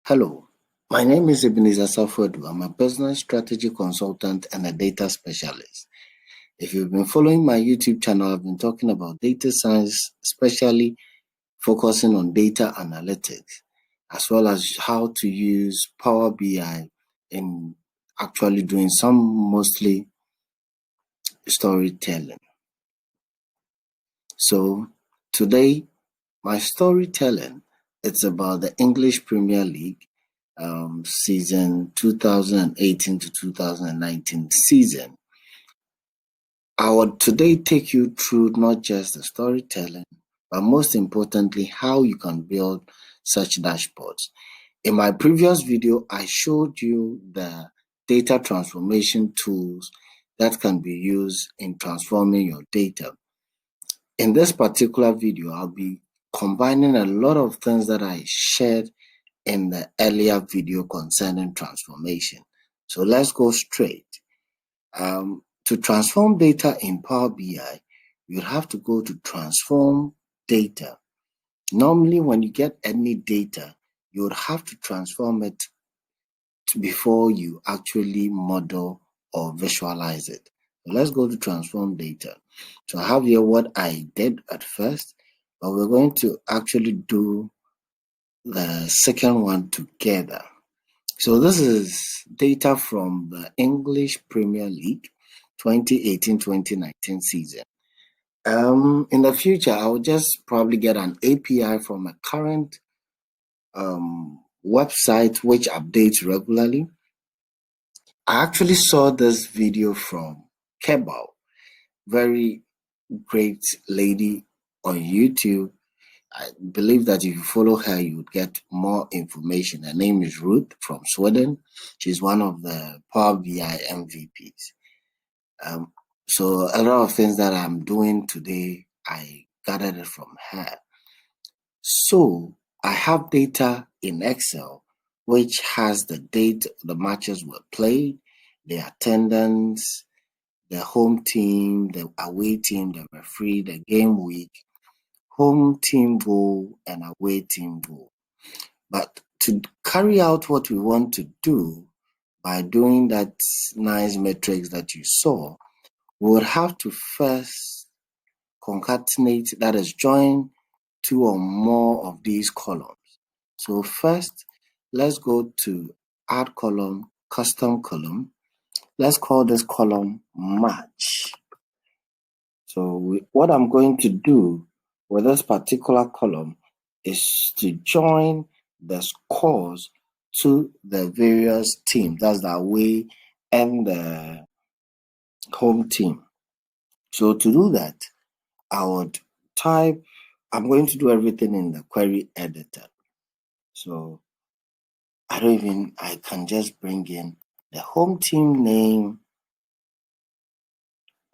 Hello, my name is Ebenezer Safodu. I'm a business strategy consultant and a data specialist. If you've been following my YouTube channel, I've been talking about data science, especially focusing on data analytics, as well as how to use Power BI in actually doing some mostly storytelling. So today, my storytelling, it's about the English Premier League season 2018 to 2019 season. I would today take you through not just the storytelling, but most importantly, how you can build such dashboards. In my previous video, I showed you the data transformation tools that can be used in transforming your data. In this particular video, I'll be combining a lot of things that I shared in the earlier video concerning transformation. So let's go straight. To transform data in Power BI, you have to go to transform data. Normally, when you get any data, you would have to transform it before you actually model or visualize it. So let's go to transform data. So I have here what I did at first, but we're going to actually do the second one together. So this is data from the English Premier League 2018-2019 season. In the future, I'll just probably get an API from a current website which updates regularly. I actually saw this video from Kebal, very great lady on YouTube. I believe that if you follow her, you would get more information. Her name is Ruth from Sweden. She's one of the Power BI MVPs. So a lot of things that I'm doing today, I gathered it from her. So I have data in Excel, which has the date the matches were played, the attendance, the home team, the away team, the referee, the game week, home team goal, and away team goal. But to carry out what we want to do by doing that nice metrics that you saw, we would have to first concatenate, that is, join two or more of these columns. So first, let's go to add column, custom column. Let's call this column match. So what I'm going to do with this particular column is to join the scores to the various teams. That's the away and the home team. So to do that, I would type, I'm going to do everything in the query editor. So I can just bring in the home team name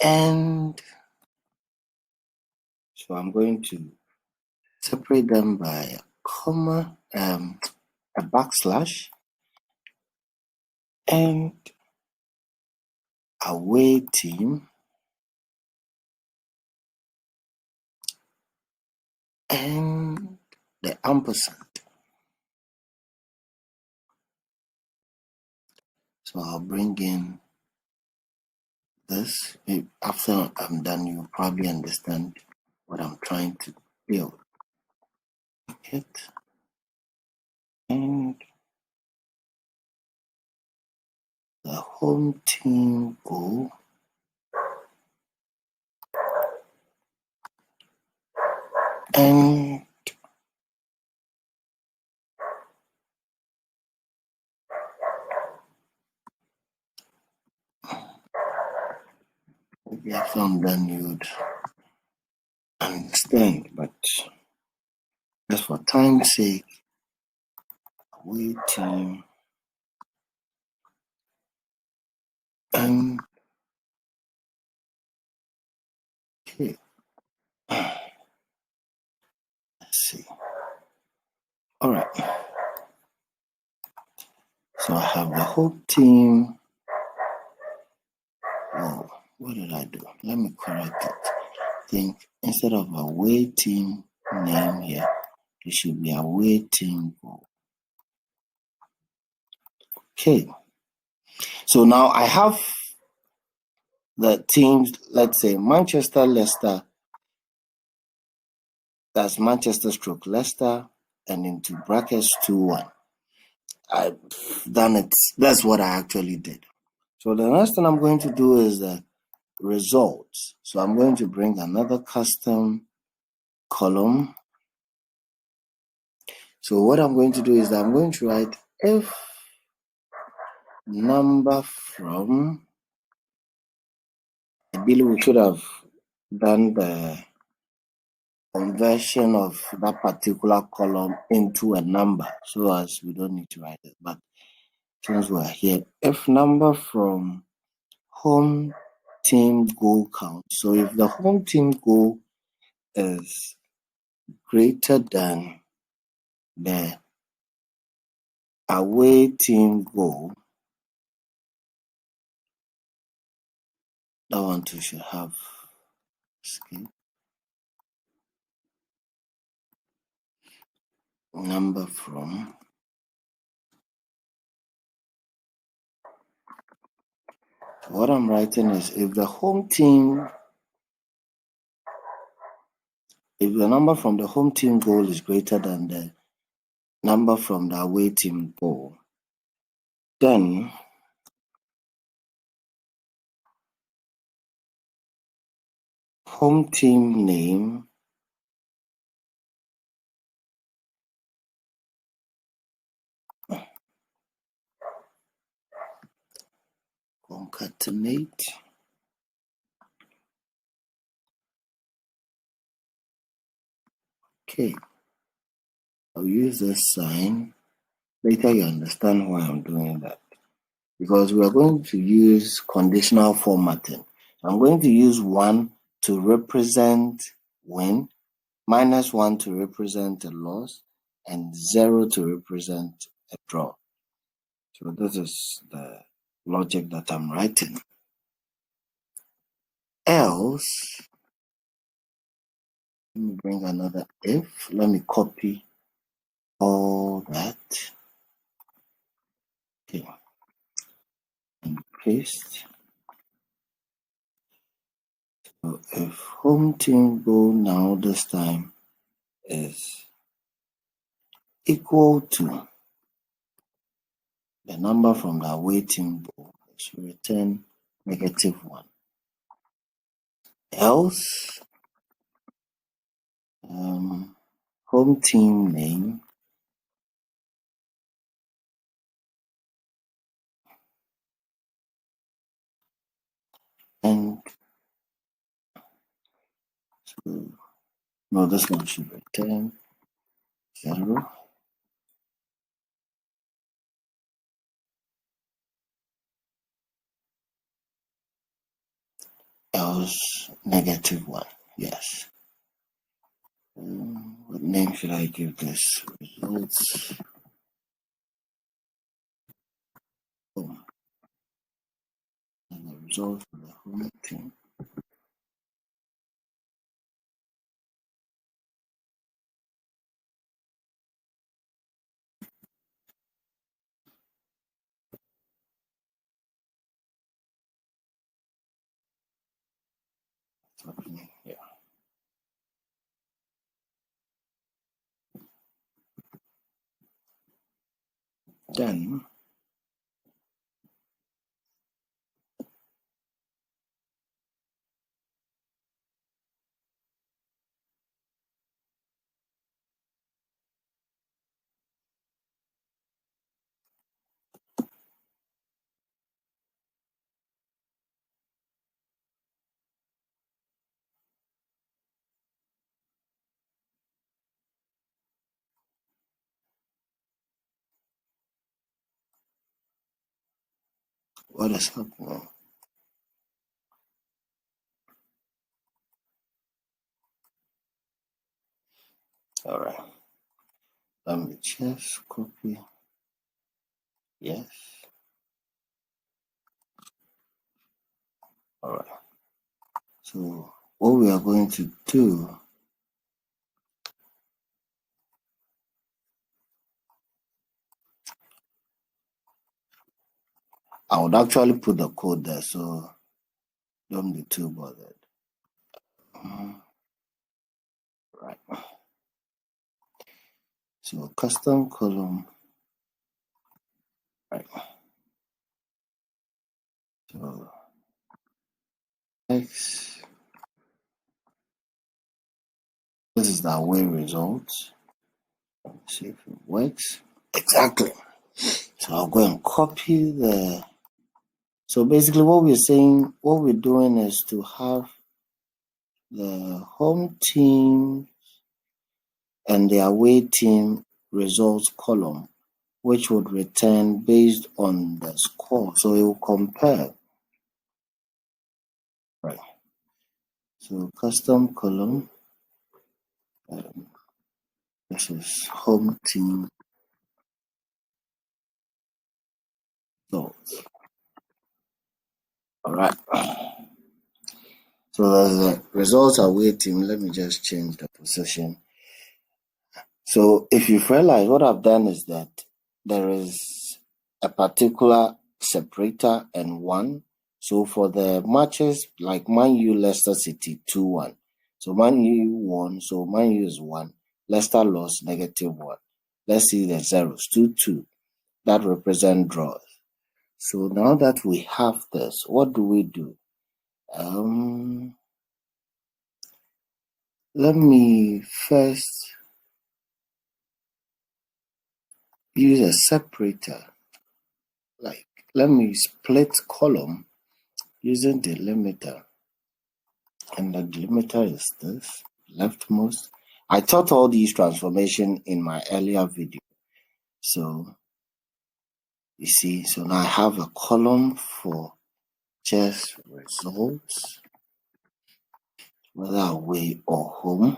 and so I'm going to separate them by a comma, a backslash, and away team, and the ampersand. So I'll bring in this. After I'm done, you'll probably understand what I'm trying to build. It and the home team goal. And maybe after I'm done, you'd understand, but just for time's sake, away team and okay. Let's see. All right. So I have the home team. Oh, what did I do? Let me correct it. I think instead of away team name here, it should be away team goal. Okay, so now I have the teams, let's say Manchester, Leicester, that's Manchester stroke Leicester, and into brackets 2-1. I've done it. That's what I actually did. So the next thing I'm going to do is the results. So I'm going to bring another custom column. So what I'm going to do is that I'm going to write if number from, I believe we should have done the conversion of that particular column into a number so as we don't need to write it. But since we're here, if number from home team goal count. So if the home team goal is greater than the away team goal, that one too should have skip number from what I'm writing is if the number from the home team goal is greater than the number from the away team goal, then home team name concatenate okay. I'll use this sign. Later you understand why I'm doing that. Because we are going to use conditional formatting. I'm going to use 1 to represent win, -1 to represent a loss, and 0 to represent a draw. So this is the logic that I'm writing. Else, let me bring another if. Let me copy all that. Okay. And paste. So if home team goal now this time is equal to the number from the away team goal, should return -1. Else, home team name and so, no, this one should return 0. Else -1. Yes. What name should I give this? Results. Home. And the result for the home team. What's happening here? Then what is happening? All right. Let me just copy. Yes. All right. So what we are going to do I would actually put the code there, so don't be too bothered. Right. So custom column. Right. So X. This is the away results. See if it works. Exactly. So I'll go and copy the. So basically, what we're doing is to have the home team and the away team results column, which would return based on the score. So it will compare. Right. So custom column. This is home team results. All right. So the results are waiting. Let me just change the position. So if you've realized, what I've done is that there is a particular separator and one. So for the matches like Man U Leicester City 2-1. So Man U won, so Man U is 1. Leicester lost -1. Let's see the zeros 2-2. That represent draws. So now that we have this, what do we do? Let me first use a separator. Like, let me split column using delimiter. And the delimiter is this, leftmost. I taught all these transformation in my earlier video. So, you see, so now I have a column for just results, whether away or home.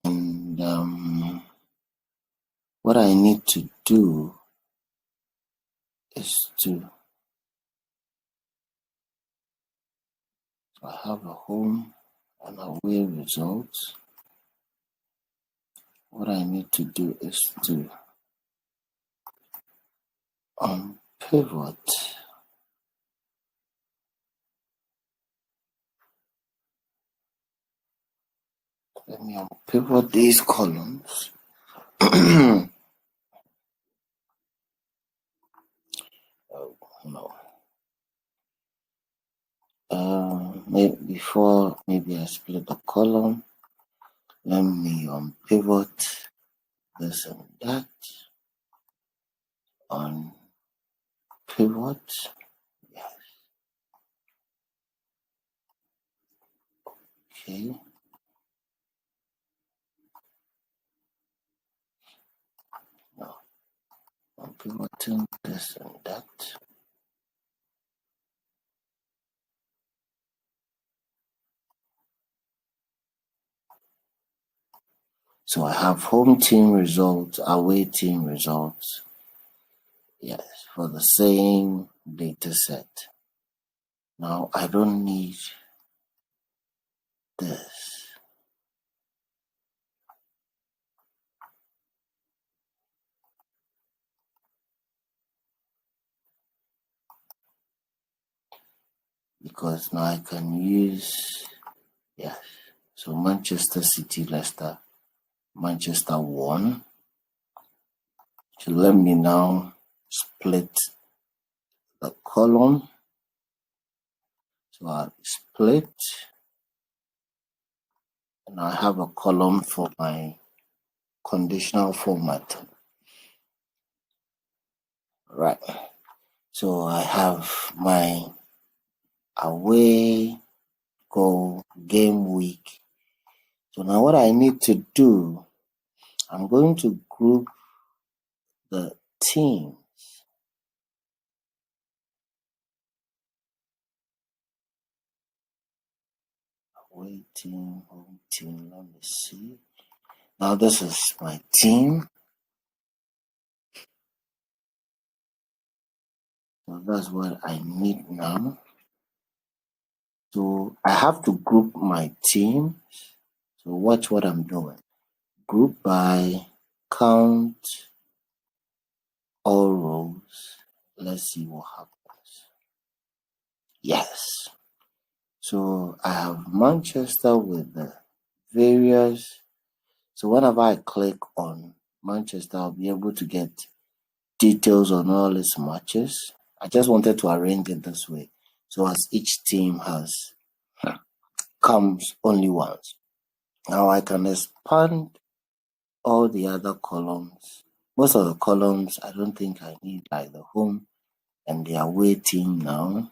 And what I need to do is to, so I have a home and away results. What I need to do is to pivot. Let me pivot these columns. Oh, no. Maybe I split the column. Let me pivot this and that. On pivot. Yes. Okay. Now I'm pivoting this and that. So I have home team results, away team results. Yes, for the same data set. Now I don't need this. Because now I can use, yes. So Manchester City, Leicester, Manchester won. So let me now split the column. So I split, and I have a column for my conditional format. Right. So I have my away goal game week. So now what I need to do, I'm going to group the teams. Away team, home team, let me see. Now this is my team. So that's what I need now. So I have to group my teams. So watch what I'm doing. Group by count all rows. Let's see what happens. Yes. So I have Manchester with the various. So whenever I click on Manchester, I'll be able to get details on all its matches. I just wanted to arrange it this way. So as each team comes only once. Now I can expand all the other columns. Most of the columns, I don't think I need, like the home and the away team now.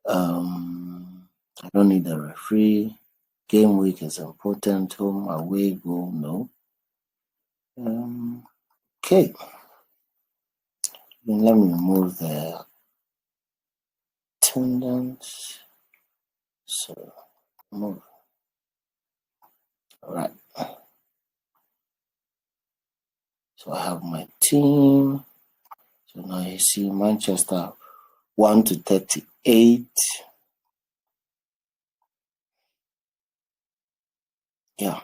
I don't need the referee. Game week is important. Home, away, goal, no. Okay. Then let me remove the attendance. So move. All right. So I have my team. So now you see Manchester 1 to 38. Yeah.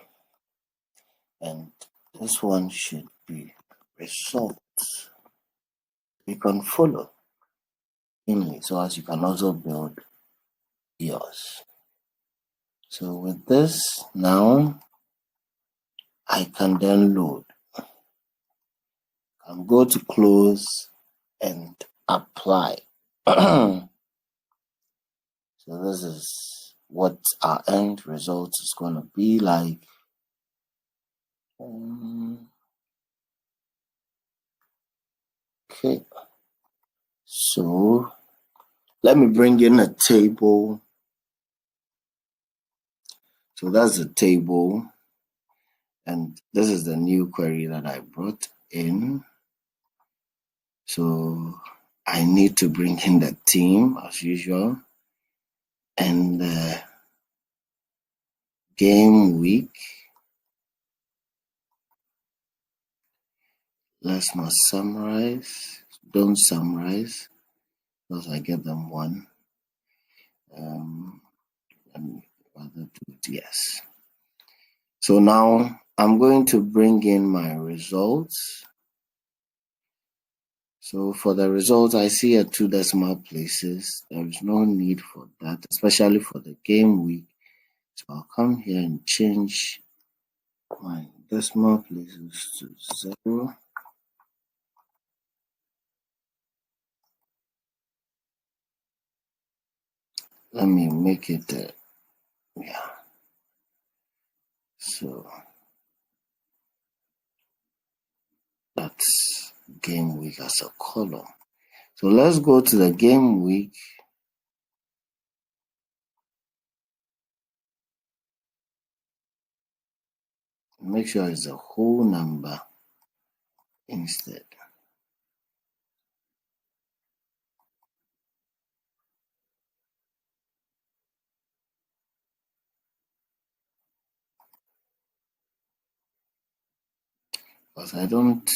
And this one should be results. You can follow in so as you can also build yours. So with this now I can then load. I'm going to close and apply. So this is what our end result is going to be like. Okay, so let me bring in a table. So that's the table, and this is the new query that I brought in. So I need to bring in the team as usual, and the game week. Let's not summarize. Don't summarize because I get them one. And rather do it, yes. So now I'm going to bring in my results. So for the results, I see 2 decimal places. There is no need for that, especially for the game week. So I'll come here and change my decimal places to 0. Let me make it, yeah. So that's game week as a column. So let's go to the game week. Make sure it's a whole number instead. Because I don't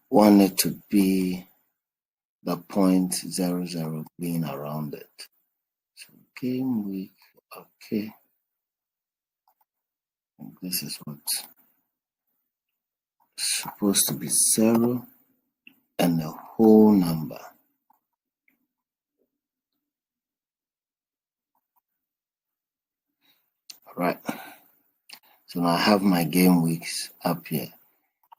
want it to be the 0.00 being around it. So game week, okay. And this is what's supposed to be 0 and a whole number. All right. So now I have my game weeks up here.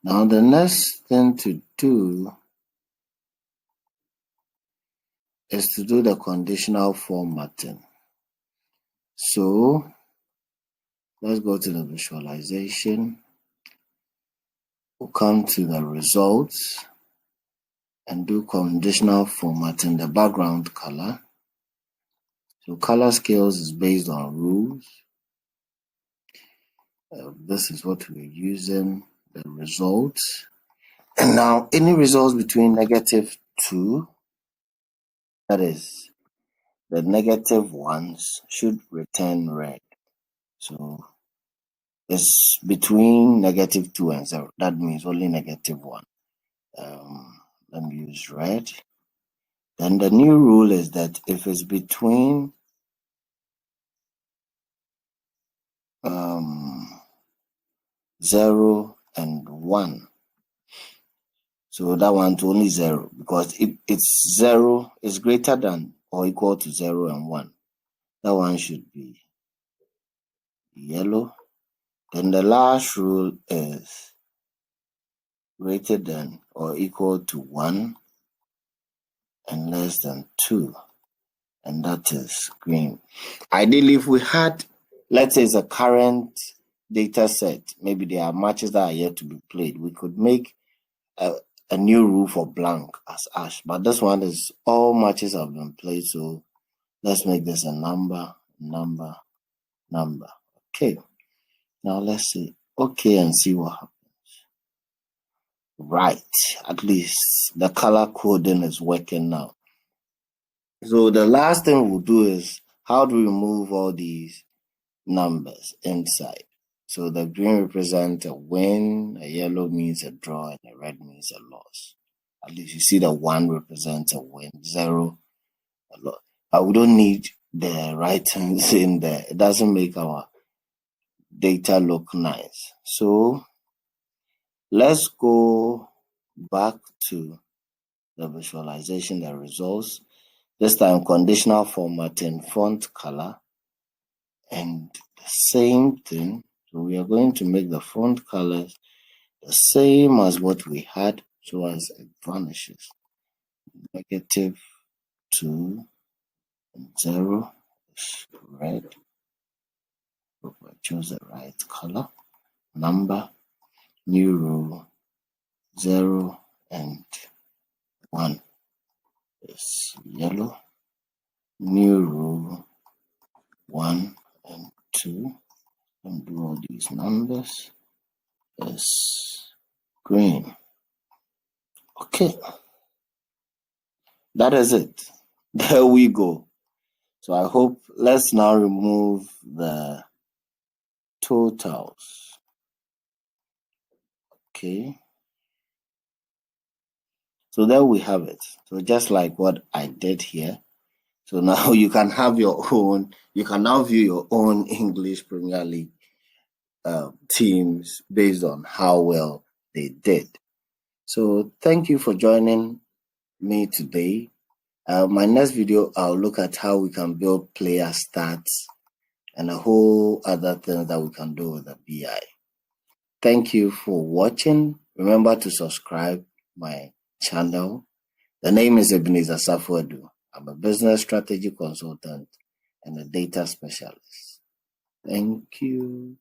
Now the next thing to do is to do the conditional formatting. So let's go to the visualization. We'll come to the results and do conditional formatting, the background color. So color scales is based on rules. This is what we're using, the results. And now any results between -2, that is, the negative ones should return red. So it's between -2 and 0. That means only -1. Let me use red. Then the new rule is that if it's between 0 and 1, So that one's only 0 because it's 0 is greater than or equal to 0 and 1. That one should be yellow. Then the last rule is greater than or equal to 1 and less than 2. And that is green. Ideally, if we had, let's say it's a current data set, maybe there are matches that are yet to be played, we could make a new rule for blank as ash. But this one is all matches have been played, so let's make this a number. Okay. Now let's see. Okay, and see what happens. Right. At least the color coding is working now. So the last thing we'll do is how do we move all these numbers inside? So the green represents a win, a yellow means a draw, and a red means a loss. At least you see the 1 represents a win, 0 a loss. But we don't need the writings in there. It doesn't make our data look nice. So let's go back to the visualization, the results. This time conditional formatting, font color, and the same thing. So we are going to make the font colors the same as what we had, so as it vanishes. -2 and 0 is red. Hope I choose the right color. Number, new row, 0 and 1 is yellow. New row, 1 and 2, and do all these numbers is green. Okay, that is it. There we go. So I hope, let's now remove the totals. Okay. So there we have it. So just like what I did here. So now you can have your own, you can now view your own English Premier League teams based on how well they did. So thank you for joining me today. My next video, I'll look at how we can build player stats and a whole other thing that we can do with the BI. Thank you for watching. Remember to subscribe my channel. The name is Ebenezer Safuedu. I'm a business strategy consultant and a data specialist. Thank you.